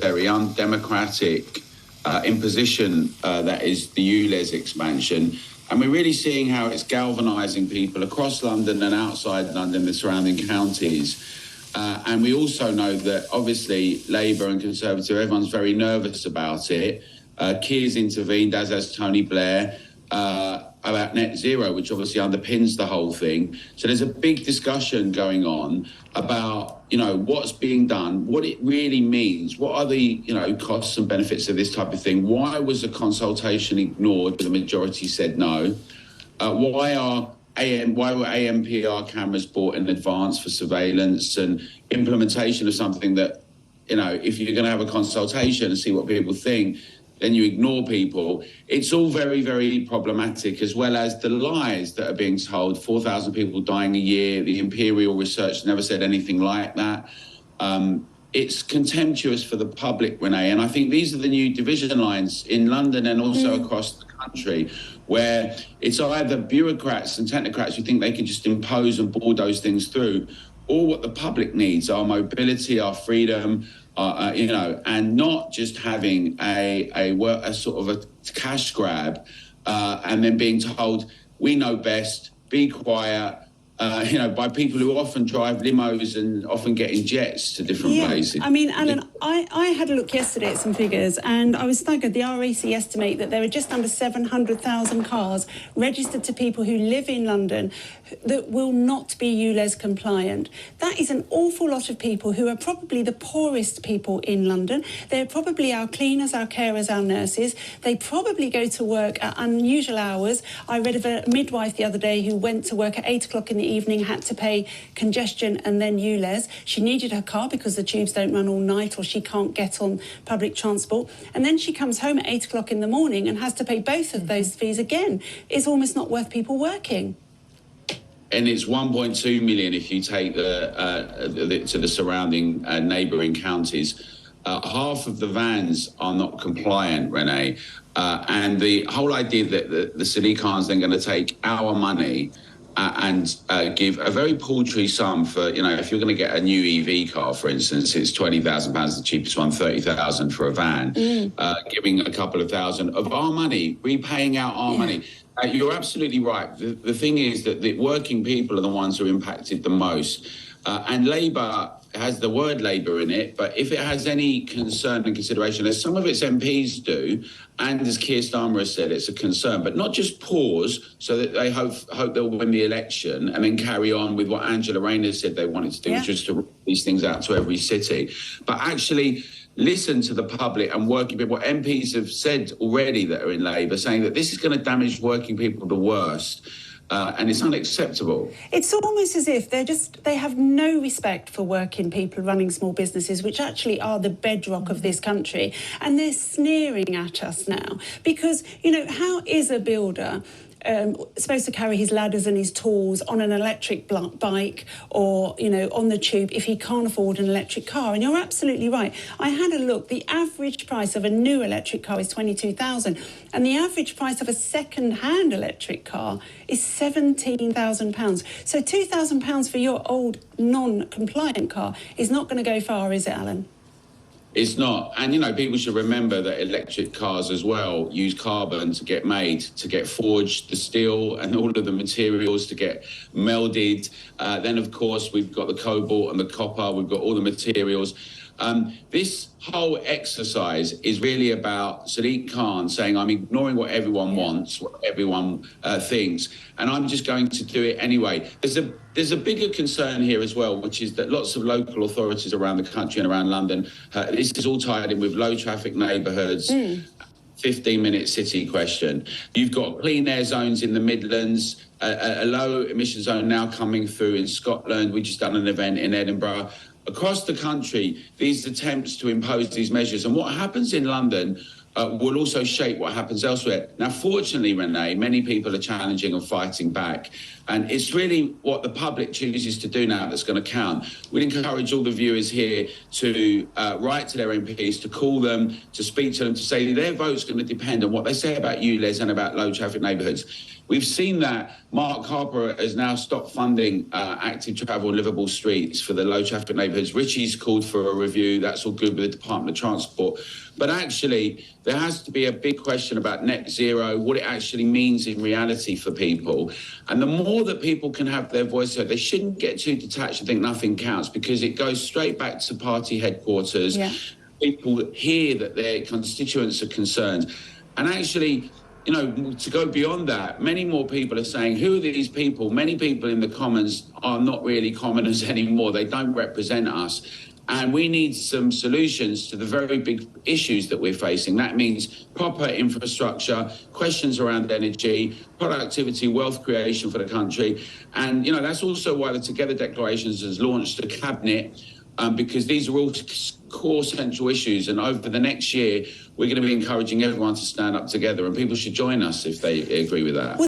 unnecessary, undemocratic imposition that is the ULEZ expansion. And we're really seeing how it's galvanising people across London and outside London, the surrounding counties. And we also know that, obviously, Labour and Conservative, everyone's very nervous about it. Keir's intervened, as has Tony Blair, about net zero, which obviously underpins the whole thing. So there's a big discussion going on about, what's being done, what it really means, what are the, costs and benefits of this type of thing. Why was the consultation ignored? The majority said no. Why were AMPR cameras bought in advance for surveillance and implementation of something that, if you're going to have a consultation and see what people think, then you ignore people. It's all very, very problematic, as well as the lies that are being told. 4,000 people dying a year. The Imperial research never said anything like that. It's contemptuous for the public, Renee. And I think these are the new division lines in London and also across the country, where it's either bureaucrats and technocrats who think they can just impose and bulldoze things through, or what the public needs, our mobility, our freedom, and not just having a sort of a cash grab and then being told, we know best, be quiet, by people who often drive limos and often get in jets to different places. I mean, Alan, I had a look yesterday at some figures and I was staggered. The RAC estimate that there are just under 700,000 cars registered to people who live in London that will not be ULEZ compliant. That is an awful lot of people who are probably the poorest people in London. They're probably our cleaners, our carers, our nurses. They probably go to work at unusual hours. I read of a midwife the other day who went to work at 8 o'clock in the evening, had to pay congestion and then ULEZ. She needed her car because the tubes don't run all night or she can't get on public transport. And then she comes home at 8 o'clock in the morning and has to pay both of those fees again. It's almost not worth people working. And it's 1.2 million if you take to the surrounding neighbouring counties. Half of the vans are not compliant, Renee. And the whole idea that the city council is then going to take our money and give a very paltry sum for, if you're going to get a new EV car, for instance, it's £20,000, the cheapest one, 30,000 for a van, giving a couple of thousand of our money, repaying out our money. You're absolutely right. The thing is that the working people are the ones who are impacted the most. And Labour has the word Labour in it, but if it has any concern and consideration, as some of its MPs do, and as Keir Starmer has said, it's a concern, but not just pause so that they hope they'll win the election and then carry on with what Angela Rayner said they wanted to do, which was to roll these things out to every city, but actually listen to the public and working people. MPs have said already that are in Labour, saying that this is going to damage working people the worst. And it's unacceptable. It's almost as if they have no respect for working people running small businesses, which actually are the bedrock of this country. And they're sneering at us now because, how is a builder supposed to carry his ladders and his tools on an electric bike or, on the tube if he can't afford an electric car? And you're absolutely right. I had a look. The average price of a new electric car is £22,000 and the average price of a second-hand electric car is £17,000. So £2,000 for your old non-compliant car is not going to go far, is it, Alan? It's not. And, people should remember that electric cars as well use carbon to get made, to get forged, the steel and all of the materials to get melded. Then, of course, we've got the cobalt and the copper. We've got all the materials. This whole exercise is really about Sadiq Khan saying, I'm ignoring what everyone wants, what everyone thinks, and I'm just going to do it anyway. There's a bigger concern here as well, which is that lots of local authorities around the country and around London, this is all tied in with low traffic neighbourhoods, 15-minute city question. You've got clean air zones in the Midlands, a low emission zone now coming through in Scotland. We just done an event in Edinburgh. Across the country, these attempts to impose these measures. And what happens in London, will also shape what happens elsewhere. Now, fortunately, Renee, many people are challenging and fighting back. And it's really what the public chooses to do now that's going to count. We'd encourage all the viewers here to write to their MPs, to call them, to speak to them, to say their vote's going to depend on what they say about ULEZ and about low traffic neighbourhoods. We've seen that Mark Harper has now stopped funding active travel in livable streets for the low traffic neighbourhoods. Richie's called for a review. That's all good with the Department of Transport. But actually, there has to be a big question about net zero, what it actually means in reality for people. And the more that people can have their voice heard, they shouldn't get too detached and think nothing counts, because it goes straight back to party headquarters. Yeah. People hear that their constituents are concerned. And actually, you know, to go beyond that, many more people are saying, who are these people? Many people in the Commons are not really commoners anymore. They don't represent us. And we need some solutions to the very big issues that we're facing. That means proper infrastructure, questions around energy, productivity, wealth creation for the country. And, you know, that's also why the Together Declarations has launched a cabinet, because these are all core central issues. And over the next year, we're going to be encouraging everyone to stand up together, and people should join us if they agree with that.